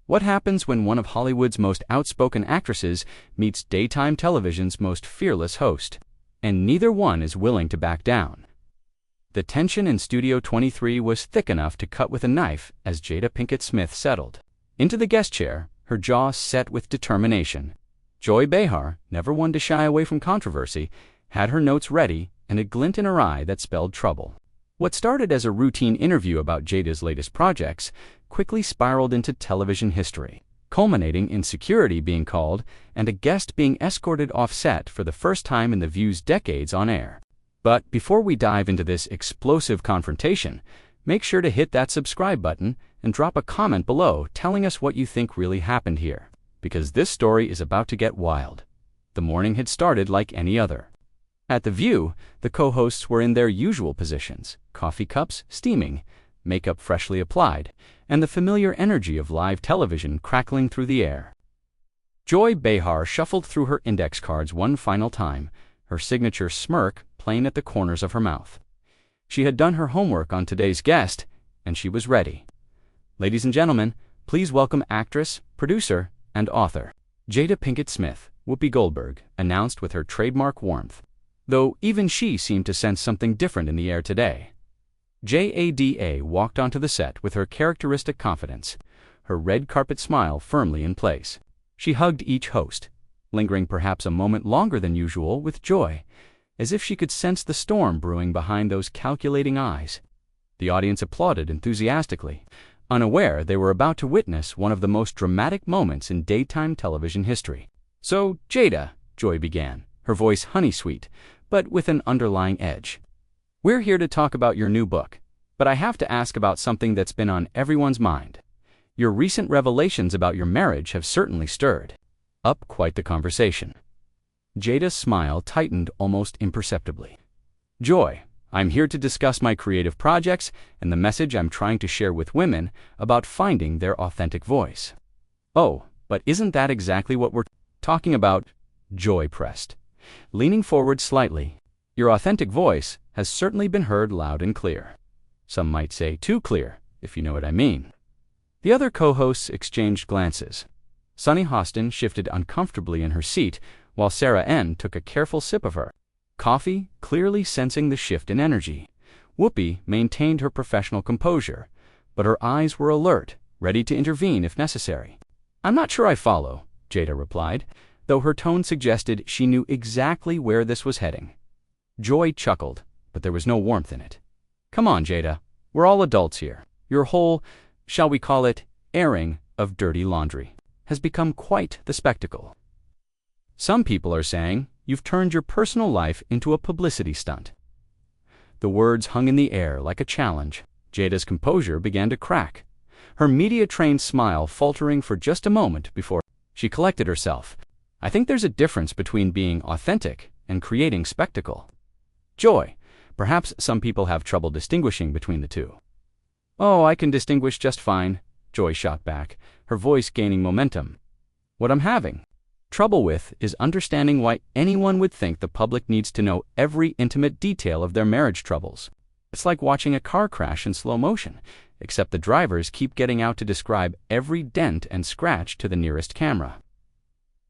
What happens when one of Hollywood's most outspoken actresses meets daytime television's most fearless host? And neither one is willing to back down. The tension in Studio 23 was thick enough to cut with a knife as Jada Pinkett Smith settled into the guest chair, her jaw set with determination. Joy Behar, never one to shy away from controversy, had her notes ready and a glint in her eye that spelled trouble. What started as a routine interview about Jada's latest projects quickly spiraled into television history, culminating in security being called and a guest being escorted off set for the first time in The View's decades on air. But before we dive into this explosive confrontation, make sure to hit that subscribe button and drop a comment below telling us what you think really happened here, because this story is about to get wild. The morning had started like any other. At The View, the co-hosts were in their usual positions, coffee cups steaming, makeup freshly applied, and the familiar energy of live television crackling through the air. Joy Behar shuffled through her index cards one final time, her signature smirk plain at the corners of her mouth. She had done her homework on today's guest, and she was ready. Ladies and gentlemen, please welcome actress, producer, and author Jada Pinkett Smith. Whoopi Goldberg announced with her trademark warmth, though even she seemed to sense something different in the air today. Jada walked onto the set with her characteristic confidence, her red carpet smile firmly in place. She hugged each host, lingering perhaps a moment longer than usual with joy, as if she could sense the storm brewing behind those calculating eyes. The audience applauded enthusiastically, unaware they were about to witness one of the most dramatic moments in daytime television history. "So, Jada," Joy began, her voice honey-sweet, but with an underlying edge. "We're here to talk about your new book, but I have to ask about something that's been on everyone's mind. Your recent revelations about your marriage have certainly stirred up quite the conversation." Jada's smile tightened almost imperceptibly. "Joy, I'm here to discuss my creative projects and the message I'm trying to share with women about finding their authentic voice." "Oh, but isn't that exactly what we're talking about?" Joy pressed, leaning forward slightly. "Your authentic voice has certainly been heard loud and clear. Some might say too clear, if you know what I mean." The other co-hosts exchanged glances. Sunny Hostin shifted uncomfortably in her seat, while Sarah N. took a careful sip of her coffee, clearly sensing the shift in energy. Whoopi maintained her professional composure, but her eyes were alert, ready to intervene if necessary. "I'm not sure I follow," Jada replied, though her tone suggested she knew exactly where this was heading. Joy chuckled, but there was no warmth in it. "Come on, Jada. We're all adults here. Your whole, shall we call it, airing of dirty laundry has become quite the spectacle. Some people are saying you've turned your personal life into a publicity stunt." The words hung in the air like a challenge. Jada's composure began to crack, her media-trained smile faltering for just a moment before she collected herself. "I think there's a difference between being authentic and creating spectacle. Joy, perhaps some people have trouble distinguishing between the two." "Oh, I can distinguish just fine," Joy shot back, her voice gaining momentum. "What I'm having trouble with is understanding why anyone would think the public needs to know every intimate detail of their marriage troubles. It's like watching a car crash in slow motion, except the drivers keep getting out to describe every dent and scratch to the nearest camera."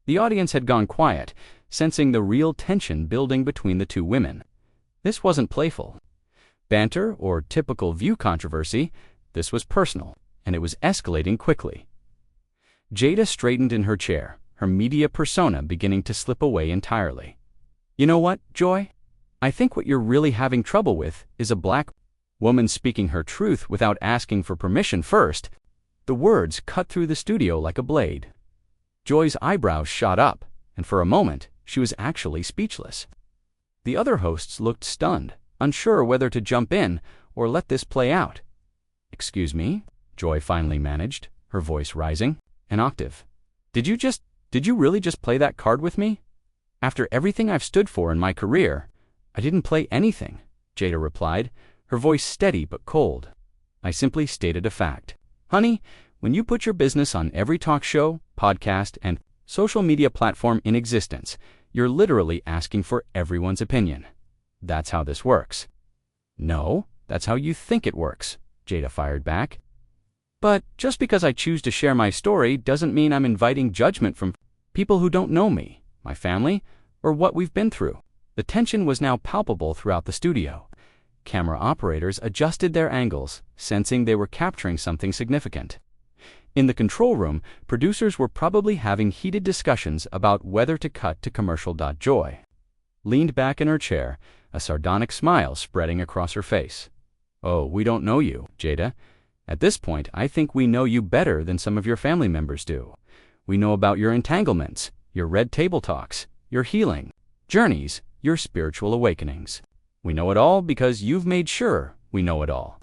The audience had gone quiet, sensing the real tension building between the two women. This wasn't playful banter or typical View controversy. This was personal, and it was escalating quickly. Jada straightened in her chair, her media persona beginning to slip away entirely. "You know what, Joy? I think what you're really having trouble with is a black woman speaking her truth without asking for permission first." The words cut through the studio like a blade. Joy's eyebrows shot up, and for a moment, she was actually speechless. The other hosts looked stunned, unsure whether to jump in or let this play out. "Excuse me?" Joy finally managed, her voice rising an octave. Did you really just play that card with me? After everything I've stood for in my career, I didn't play anything," Jada replied, her voice steady but cold. "I simply stated a fact. Honey, when you put your business on every talk show, podcast, and social media platform in existence, you're literally asking for everyone's opinion. That's how this works." "No, that's how you think it works," Jada fired back. But just because I choose to share my story doesn't mean I'm inviting judgment from people who don't know me, my family, or what we've been through. The tension was now palpable throughout the studio. Camera operators adjusted their angles, sensing they were capturing something significant. In the control room, producers were probably having heated discussions about whether to cut to commercial. Joy leaned back in her chair, a sardonic smile spreading across her face. "Oh, we don't know you, Jada. At this point, I think we know you better than some of your family members do. We know about your entanglements, your red table talks, your healing journeys, your spiritual awakenings. We know it all because you've made sure we know it all.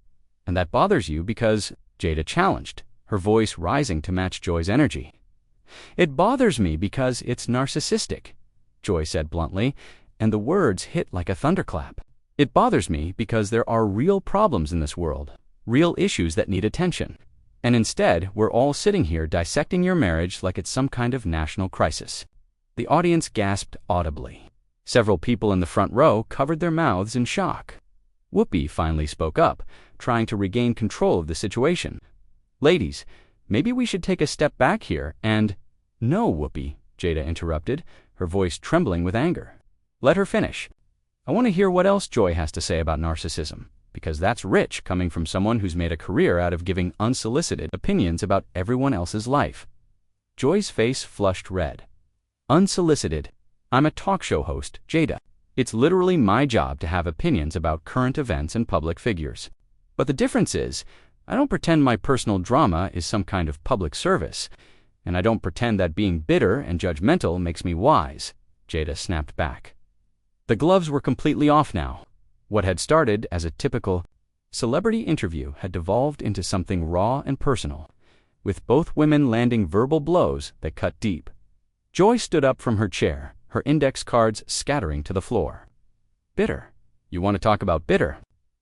And that bothers you because," Jada challenged, her voice rising to match Joy's energy. "It bothers me because it's narcissistic," Joy said bluntly, and the words hit like a thunderclap. "It bothers me because there are real problems in this world, real issues that need attention. And instead, we're all sitting here dissecting your marriage like it's some kind of national crisis." The audience gasped audibly. Several people in the front row covered their mouths in shock. Whoopi finally spoke up, trying to regain control of the situation. "Ladies, maybe we should take a step back here and—" "No, Whoopi," Jada interrupted, her voice trembling with anger. "Let her finish. I want to hear what else Joy has to say about narcissism, because that's rich coming from someone who's made a career out of giving unsolicited opinions about everyone else's life." Joy's face flushed red. "Unsolicited? I'm a talk show host, Jada. It's literally my job to have opinions about current events and public figures. But the difference is, I don't pretend my personal drama is some kind of public service, and I don't pretend that being bitter and judgmental makes me wise," Jada snapped back. The gloves were completely off now. What had started as a typical celebrity interview had devolved into something raw and personal, with both women landing verbal blows that cut deep. Joy stood up from her chair, her index cards scattering to the floor. "Bitter? You want to talk about bitter?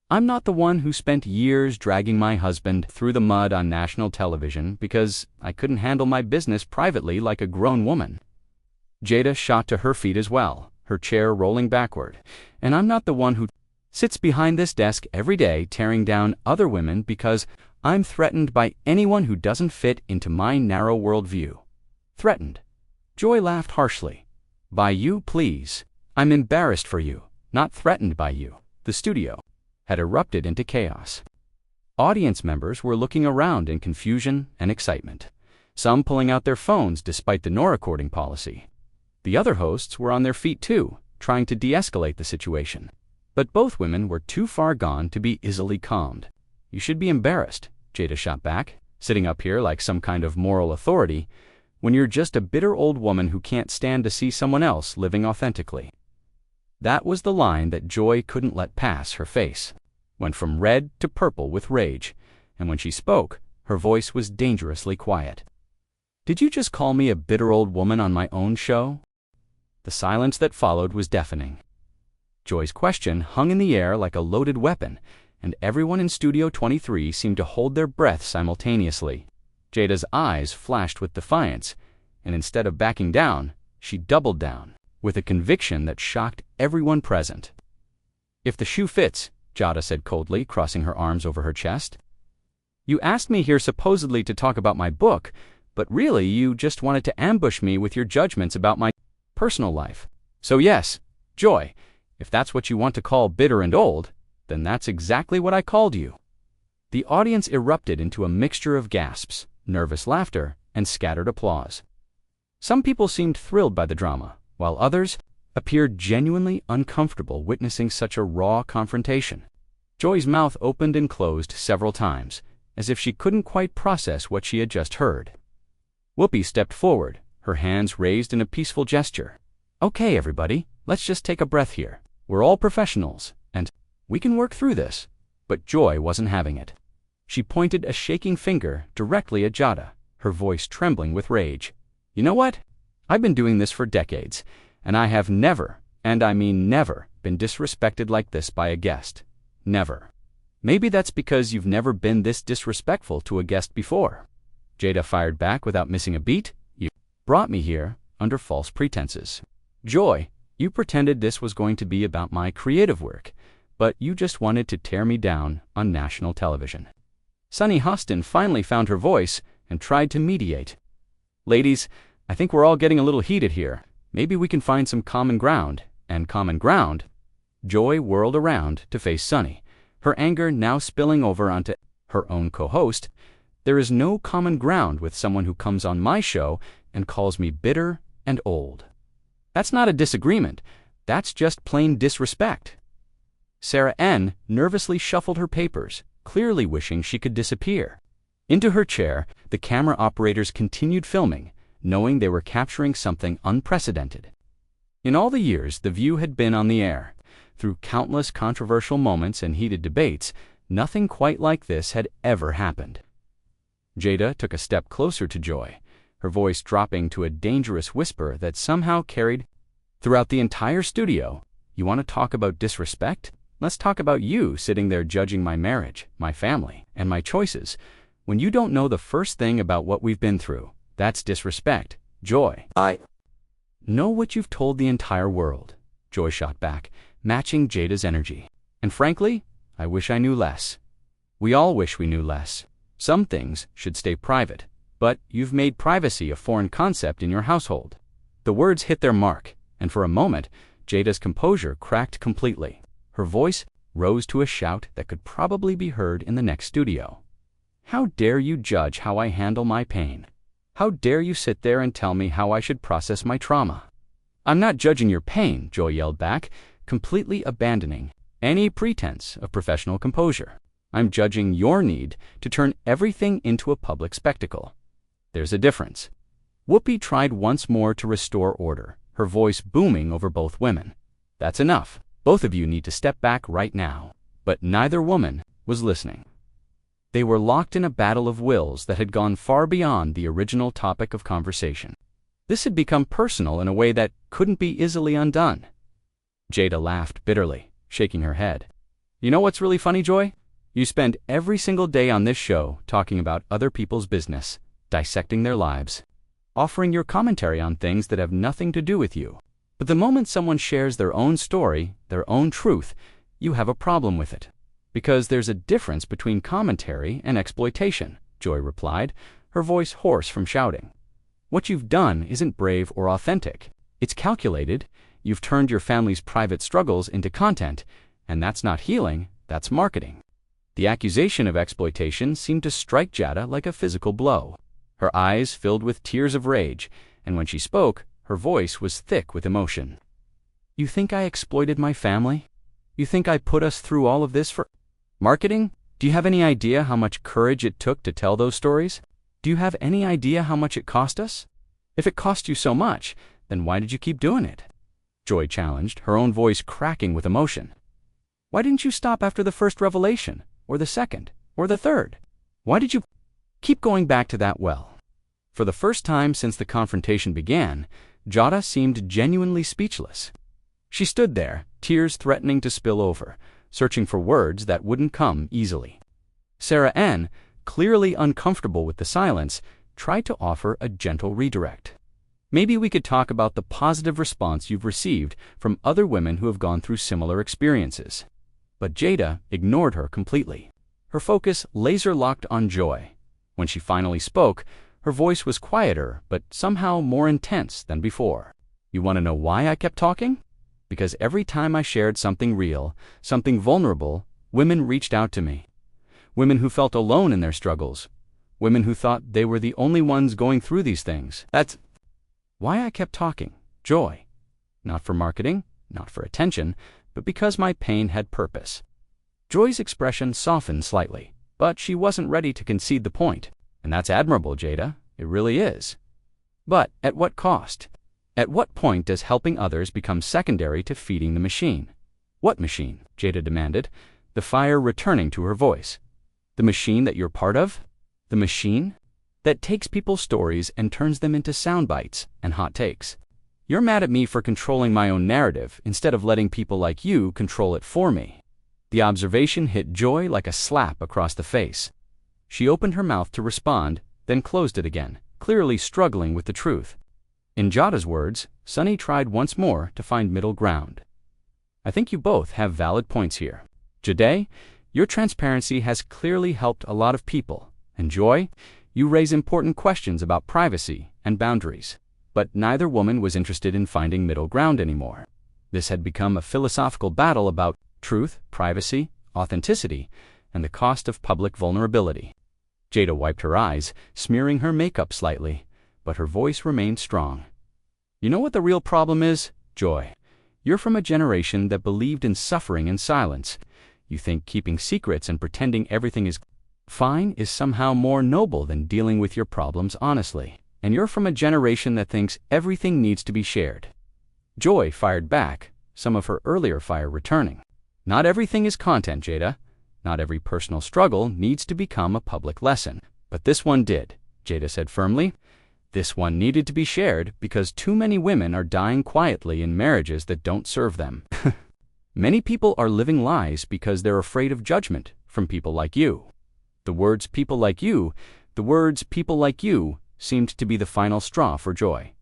I'm not the one who spent years dragging my husband through the mud on national television because I couldn't handle my business privately like a grown woman." Jada shot to her feet as well, her chair rolling backward. "And I'm not the one who sits behind this desk every day tearing down other women because I'm threatened by anyone who doesn't fit into my narrow worldview." "Threatened?" Joy laughed harshly. "By you, please. I'm embarrassed for you, not threatened by you." The studio had erupted into chaos. Audience members were looking around in confusion and excitement, some pulling out their phones despite the no recording policy. The other hosts were on their feet too, trying to de-escalate the situation. But both women were too far gone to be easily calmed. "You should be embarrassed," Jada shot back, sitting up here like some kind of moral authority, "when you're just a bitter old woman who can't stand to see someone else living authentically." That was the line that Joy couldn't let pass. Her face went from red to purple with rage, and when she spoke, her voice was dangerously quiet. "Did you just call me a bitter old woman on my own show?" The silence that followed was deafening. Joy's question hung in the air like a loaded weapon, and everyone in Studio 23 seemed to hold their breath simultaneously. Jada's eyes flashed with defiance, and instead of backing down, she doubled down, with a conviction that shocked everyone present. "If the shoe fits," Jada said coldly, crossing her arms over her chest. "You asked me here supposedly to talk about my book, but really you just wanted to ambush me with your judgments about my personal life. So yes, Joy, if that's what you want to call bitter and old, then that's exactly what I called you." The audience erupted into a mixture of gasps, nervous laughter, and scattered applause. Some people seemed thrilled by the drama, while others appeared genuinely uncomfortable witnessing such a raw confrontation. Joy's mouth opened and closed several times, as if she couldn't quite process what she had just heard. Whoopi stepped forward, her hands raised in a peaceful gesture. "Okay, everybody, let's just take a breath here. We're all professionals, and we can work through this." But Joy wasn't having it. She pointed a shaking finger directly at Jada, her voice trembling with rage. "You know what? I've been doing this for decades, and I have never, and I mean never, been disrespected like this by a guest. Never. Maybe that's because you've never been this disrespectful to a guest before." Jada fired back without missing a beat. "You brought me here under false pretenses. Joy, you pretended this was going to be about my creative work, but you just wanted to tear me down on national television. Sunny Hostin finally found her voice and tried to mediate. "Ladies, I think we're all getting a little heated here. Maybe we can find some common ground." And common ground? Joy whirled around to face Sunny, her anger now spilling over onto her own co-host. "There is no common ground with someone who comes on my show and calls me bitter and old. That's not a disagreement. That's just plain disrespect." Sarah N. nervously shuffled her papers, clearly wishing she could disappear. Into her chair, the camera operators continued filming, knowing they were capturing something unprecedented. In all the years The View had been on the air, through countless controversial moments and heated debates, nothing quite like this had ever happened. Jada took a step closer to Joy, her voice dropping to a dangerous whisper that somehow carried throughout the entire studio. "You want to talk about disrespect? Let's talk about you sitting there judging my marriage, my family, and my choices, when you don't know the first thing about what we've been through. That's disrespect. Joy, I know what you've told the entire world," Joy shot back, matching Jada's energy. "And frankly, I wish I knew less. We all wish we knew less. Some things should stay private, but you've made privacy a foreign concept in your household." The words hit their mark, and for a moment, Jada's composure cracked completely. Her voice rose to a shout that could probably be heard in the next studio. "How dare you judge how I handle my pain? How dare you sit there and tell me how I should process my trauma?" "I'm not judging your pain," Joy yelled back, completely abandoning any pretense of professional composure. "I'm judging your need to turn everything into a public spectacle. There's a difference." Whoopi tried once more to restore order, her voice booming over both women. "That's enough. Both of you need to step back right now." But neither woman was listening. They were locked in a battle of wills that had gone far beyond the original topic of conversation. This had become personal in a way that couldn't be easily undone. Jada laughed bitterly, shaking her head. "You know what's really funny, Joy? You spend every single day on this show talking about other people's business, dissecting their lives, offering your commentary on things that have nothing to do with you. But the moment someone shares their own story, their own truth, you have a problem with it. Because there's a difference between commentary and exploitation," Joy replied, her voice hoarse from shouting. "What you've done isn't brave or authentic. It's calculated. You've turned your family's private struggles into content, and that's not healing, that's marketing." The accusation of exploitation seemed to strike Jada like a physical blow. Her eyes filled with tears of rage, and when she spoke, her voice was thick with emotion. "You think I exploited my family? You think I put us through all of this for marketing? Do you have any idea how much courage it took to tell those stories? Do you have any idea how much it cost us? If it cost you so much, then why did you keep doing it?" Joy challenged, her own voice cracking with emotion. "Why didn't you stop after the first revelation, or the second, or the third? Why did you keep going back to that well?" For the first time since the confrontation began, Jada seemed genuinely speechless. She stood there, tears threatening to spill over, searching for words that wouldn't come easily. Sarah N., clearly uncomfortable with the silence, tried to offer a gentle redirect. "Maybe we could talk about the positive response you've received from other women who have gone through similar experiences." But Jada ignored her completely, her focus laser-locked on Joy. When she finally spoke, her voice was quieter, but somehow more intense than before. "You want to know why I kept talking? Because every time I shared something real, something vulnerable, women reached out to me. Women who felt alone in their struggles. Women who thought they were the only ones going through these things. That's why I kept talking, Joy. Not for marketing, not for attention, but because my pain had purpose." Joy's expression softened slightly, but she wasn't ready to concede the point. "And that's admirable, Jada. It really is. But at what cost? At what point does helping others become secondary to feeding the machine?" "What machine?" Jada demanded, the fire returning to her voice. "The machine that you're part of? The machine that takes people's stories and turns them into sound bites and hot takes. You're mad at me for controlling my own narrative instead of letting people like you control it for me." The observation hit Joy like a slap across the face. She opened her mouth to respond, then closed it again, clearly struggling with the truth. In Jada's words, Sunny tried once more to find middle ground. "I think you both have valid points here. Jada, Your transparency has clearly helped a lot of people. And Joy, you raise important questions about privacy and boundaries. But neither woman was interested in finding middle ground anymore. This had become a philosophical battle about truth, privacy, authenticity, and the cost of public vulnerability. Jada wiped her eyes, smearing her makeup slightly, but her voice remained strong. You know what the real problem is, Joy? You're from a generation that believed in suffering in silence. You think keeping secrets and pretending everything is fine is somehow more noble than dealing with your problems honestly. And you're from a generation that thinks everything needs to be shared. Joy fired back, some of her earlier fire returning. Not everything is content, Jada. Not every personal struggle needs to become a public lesson. But this one did, Jada said firmly. This one needed to be shared because too many women are dying quietly in marriages that don't serve them. Many people are living lies because they're afraid of judgment from people like you. The words people like you seemed to be the final straw for Joy.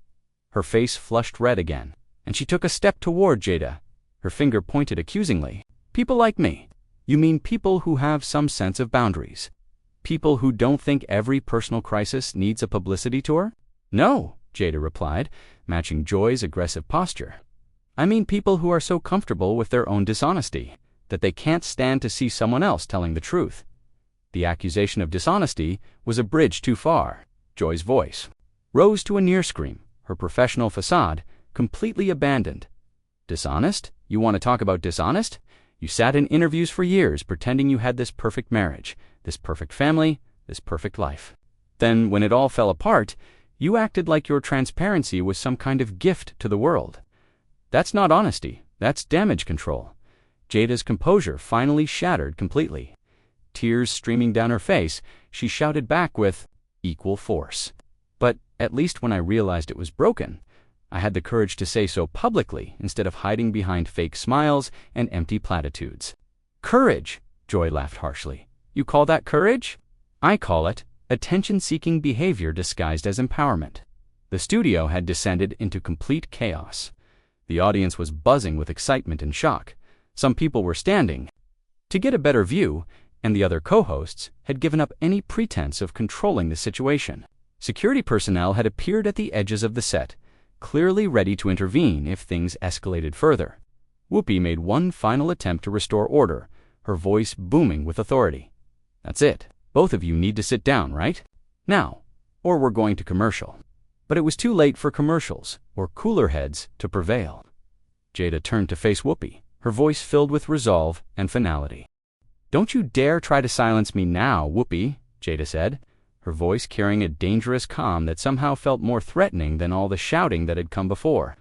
Her face flushed red again, and she took a step toward Jada. Her finger pointed accusingly. People like me? You mean people who have some sense of boundaries? People who don't think every personal crisis needs a publicity tour? No, Jada replied, matching Joy's aggressive posture. I mean people who are so comfortable with their own dishonesty that they can't stand to see someone else telling the truth. The accusation of dishonesty was a bridge too far. Joy's voice rose to a near scream, her professional facade completely abandoned. Dishonest? You want to talk about dishonest? You sat in interviews for years pretending you had this perfect marriage, this perfect family, this perfect life. Then, when it all fell apart, you acted like your transparency was some kind of gift to the world. That's not honesty, that's damage control. Jada's composure finally shattered completely. Tears streaming down her face, she shouted back with equal force. But at least when I realized it was broken, I had the courage to say so publicly instead of hiding behind fake smiles and empty platitudes. Courage, Joy laughed harshly. You call that courage? I call it attention-seeking behavior disguised as empowerment. The studio had descended into complete chaos. The audience was buzzing with excitement and shock. Some people were standing to get a better view, and the other co-hosts had given up any pretense of controlling the situation. Security personnel had appeared at the edges of the set, clearly ready to intervene if things escalated further. Whoopi made one final attempt to restore order, her voice booming with authority. That's it. Both of you need to sit down, right? Now, or we're going to commercial. But it was too late for commercials or cooler heads to prevail. Jada turned to face Whoopi, her voice filled with resolve and finality. Don't you dare try to silence me now, Whoopi, Jada said, her voice carrying a dangerous calm that somehow felt more threatening than all the shouting that had come before.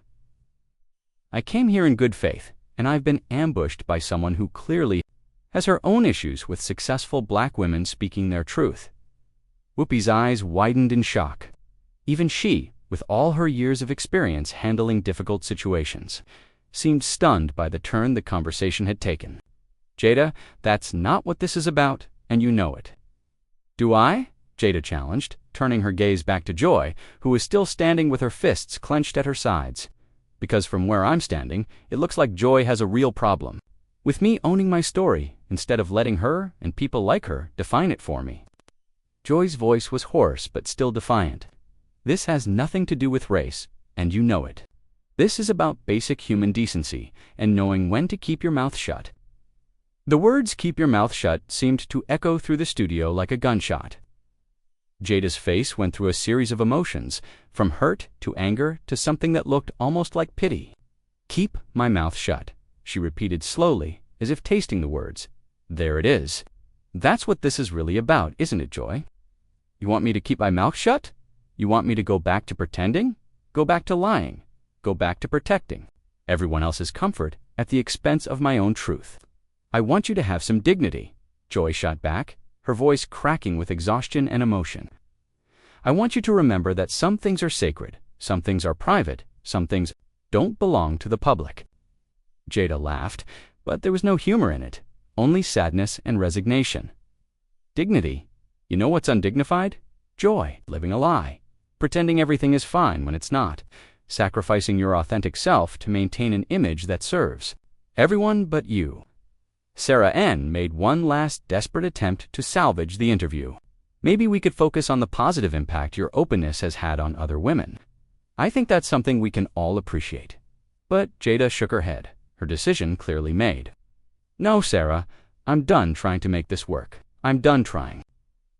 I came here in good faith, and I've been ambushed by someone who clearly has her own issues with successful black women speaking their truth. Whoopi's eyes widened in shock. Even she, with all her years of experience handling difficult situations, seemed stunned by the turn the conversation had taken. Jada, that's not what this is about, and you know it. Do I? Jada challenged, turning her gaze back to Joy, who was still standing with her fists clenched at her sides. Because from where I'm standing, it looks like Joy has a real problem with me owning my story instead of letting her and people like her define it for me. Joy's voice was hoarse but still defiant. This has nothing to do with race, and you know it. This is about basic human decency and knowing when to keep your mouth shut. The words "keep your mouth shut" seemed to echo through the studio like a gunshot. Jada's face went through a series of emotions, from hurt to anger to something that looked almost like pity. Keep my mouth shut, she repeated slowly, as if tasting the words. There it is. That's what this is really about, isn't it, Joy? You want me to keep my mouth shut? You want me to go back to pretending? Go back to lying? Go back to protecting everyone else's comfort at the expense of my own truth? I want you to have some dignity, Joy shot back, her voice cracking with exhaustion and emotion. I want you to remember that some things are sacred, some things are private, some things don't belong to the public. Jada laughed, but there was no humor in it, only sadness and resignation. Dignity? You know what's undignified? Joy, living a lie, pretending everything is fine when it's not, sacrificing your authentic self to maintain an image that serves everyone but you. Sarah N. made one last desperate attempt to salvage the interview. Maybe we could focus on the positive impact your openness has had on other women. I think that's something we can all appreciate. But Jada shook her head, her decision clearly made. No, Sarah, I'm done trying to make this work. I'm done trying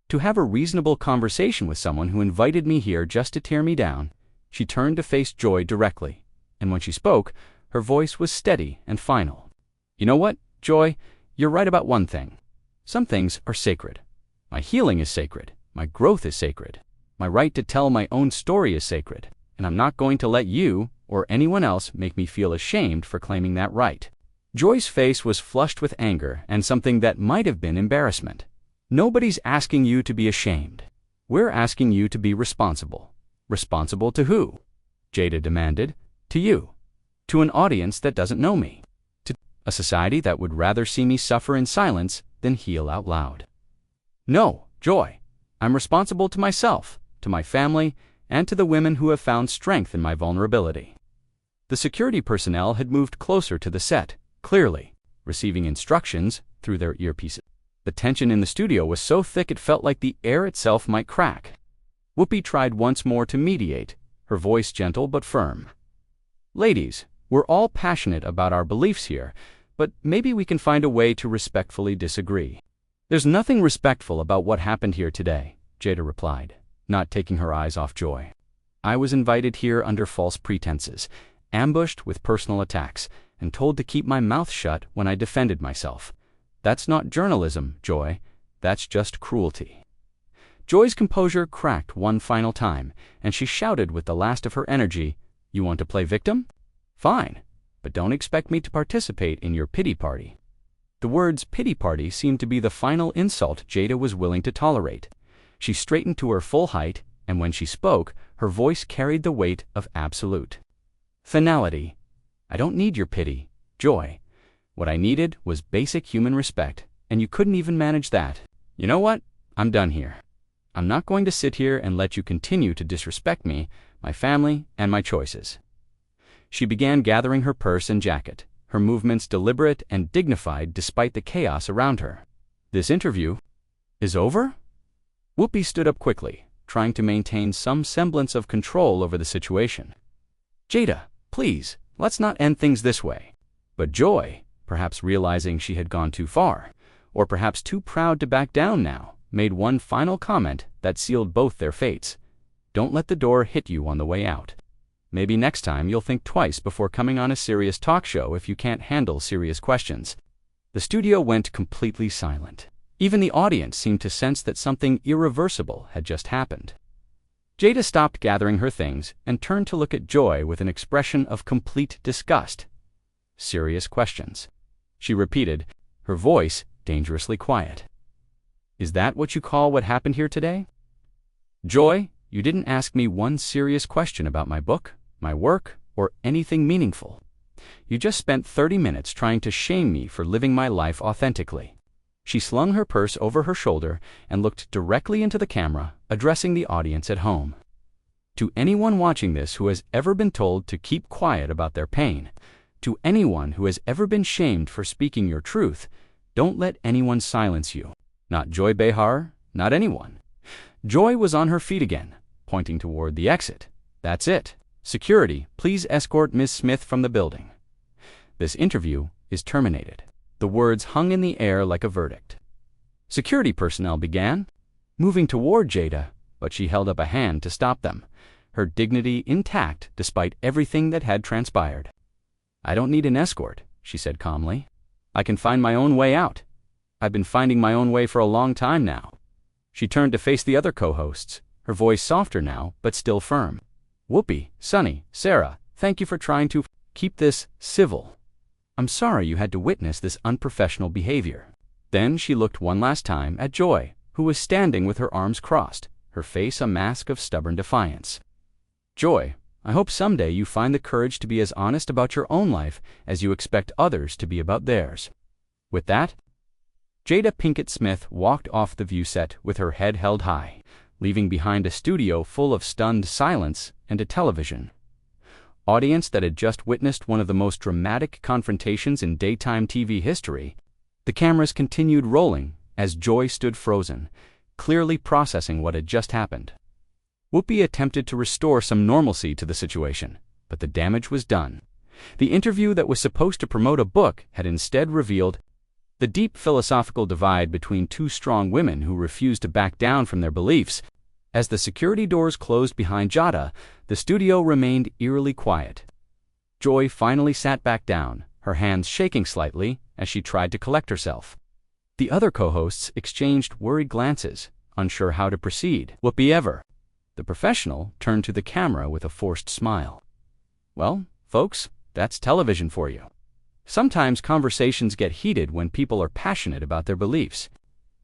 to have a reasonable conversation with someone who invited me here just to tear me down. She turned to face Joy directly, and when she spoke, her voice was steady and final. You know what, Joy? You're right about one thing. Some things are sacred. My healing is sacred. My growth is sacred. My right to tell my own story is sacred, and I'm not going to let you or anyone else make me feel ashamed for claiming that right. Joy's face was flushed with anger and something that might have been embarrassment. Nobody's asking you to be ashamed. We're asking you to be responsible. Responsible to who? Jada demanded. To you. To an audience that doesn't know me. To a society that would rather see me suffer in silence than heal out loud. No, Joy. I'm responsible to myself, to my family, and to the women who have found strength in my vulnerability. The security personnel had moved closer to the set, clearly, receiving instructions through their earpieces. The tension in the studio was so thick it felt like the air itself might crack. Whoopi tried once more to mediate, her voice gentle but firm. Ladies, we're all passionate about our beliefs here, but maybe we can find a way to respectfully disagree. There's nothing respectful about what happened here today, Jada replied, not taking her eyes off Joy. I was invited here under false pretenses, ambushed with personal attacks, and told to keep my mouth shut when I defended myself. That's not journalism, Joy. That's just cruelty. Joy's composure cracked one final time, and she shouted with the last of her energy, You want to play victim? Fine, but don't expect me to participate in your pity party. The words pity party seemed to be the final insult Jada was willing to tolerate. She straightened to her full height, and when she spoke, her voice carried the weight of absolute finality. I don't need your pity, Joy. What I needed was basic human respect, and you couldn't even manage that. You know what? I'm done here. I'm not going to sit here and let you continue to disrespect me, my family, and my choices. She began gathering her purse and jacket, her movements deliberate and dignified despite the chaos around her. This interview is over? Whoopi stood up quickly, trying to maintain some semblance of control over the situation. Jada, please, let's not end things this way. But Joy, perhaps realizing she had gone too far, or perhaps too proud to back down now, made one final comment that sealed both their fates. Don't let the door hit you on the way out. Maybe next time you'll think twice before coming on a serious talk show if you can't handle serious questions. The studio went completely silent. Even the audience seemed to sense that something irreversible had just happened. Jada stopped gathering her things and turned to look at Joy with an expression of complete disgust. Serious questions. She repeated, her voice dangerously quiet. Is that what you call what happened here today? Joy, you didn't ask me one serious question about my book, my work, or anything meaningful. You just spent 30 minutes trying to shame me for living my life authentically. She slung her purse over her shoulder and looked directly into the camera, addressing the audience at home. To anyone watching this who has ever been told to keep quiet about their pain, to anyone who has ever been shamed for speaking your truth, don't let anyone silence you. Not Joy Behar, not anyone. Joy was on her feet again, pointing toward the exit. That's it. Security, please escort Ms. Smith from the building. This interview is terminated. The words hung in the air like a verdict. Security personnel began, moving toward Jada, but she held up a hand to stop them, her dignity intact despite everything that had transpired. I don't need an escort, she said calmly. I can find my own way out. I've been finding my own way for a long time now. She turned to face the other co-hosts, her voice softer now, but still firm. Whoopi, Sunny, Sarah, thank you for trying to keep this civil. I'm sorry you had to witness this unprofessional behavior. Then she looked one last time at Joy, who was standing with her arms crossed, her face a mask of stubborn defiance. Joy, I hope someday you find the courage to be as honest about your own life as you expect others to be about theirs. With that, Jada Pinkett Smith walked off the view set with her head held high, leaving behind a studio full of stunned silence and a television audience that had just witnessed one of the most dramatic confrontations in daytime TV history. The cameras continued rolling as Joy stood frozen, clearly processing what had just happened. Whoopi attempted to restore some normalcy to the situation, but the damage was done. The interview that was supposed to promote a book had instead revealed the deep philosophical divide between two strong women who refused to back down from their beliefs. As the security doors closed behind Jada, the studio remained eerily quiet. Joy finally sat back down, her hands shaking slightly as she tried to collect herself. The other co-hosts exchanged worried glances, unsure how to proceed. Whoopi ever. The professional turned to the camera with a forced smile. Well, folks, that's television for you. Sometimes conversations get heated when people are passionate about their beliefs.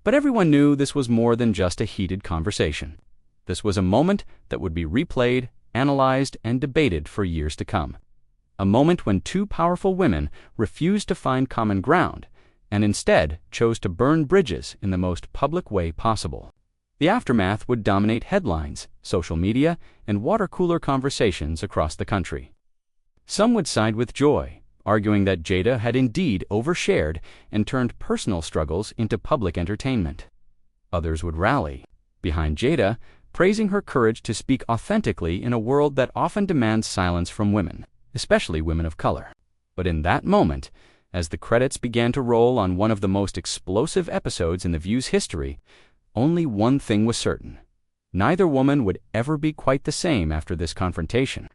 But everyone knew this was more than just a heated conversation. This was a moment that would be replayed, analyzed, and debated for years to come. A moment when two powerful women refused to find common ground and instead chose to burn bridges in the most public way possible. The aftermath would dominate headlines, social media, and water cooler conversations across the country. Some would side with Joy, arguing that Jada had indeed overshared and turned personal struggles into public entertainment. Others would rally behind Jada, praising her courage to speak authentically in a world that often demands silence from women, especially women of color. But in that moment, as the credits began to roll on one of the most explosive episodes in The View's history, only one thing was certain. Neither woman would ever be quite the same after this confrontation.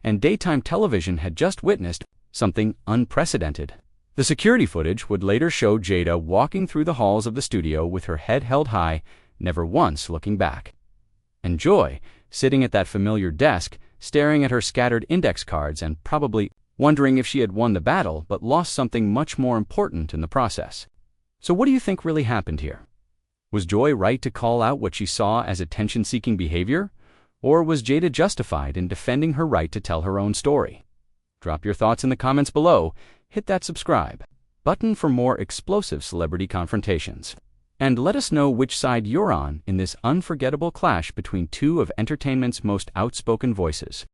And daytime television had just witnessed something unprecedented. The security footage would later show Jada walking through the halls of the studio with her head held high, never once looking back. And Joy, sitting at that familiar desk, staring at her scattered index cards and probably wondering if she had won the battle but lost something much more important in the process. So what do you think really happened here? Was Joy right to call out what she saw as attention-seeking behavior? Or was Jada justified in defending her right to tell her own story? Drop your thoughts in the comments below, hit that subscribe button for more explosive celebrity confrontations. And let us know which side you're on in this unforgettable clash between two of entertainment's most outspoken voices.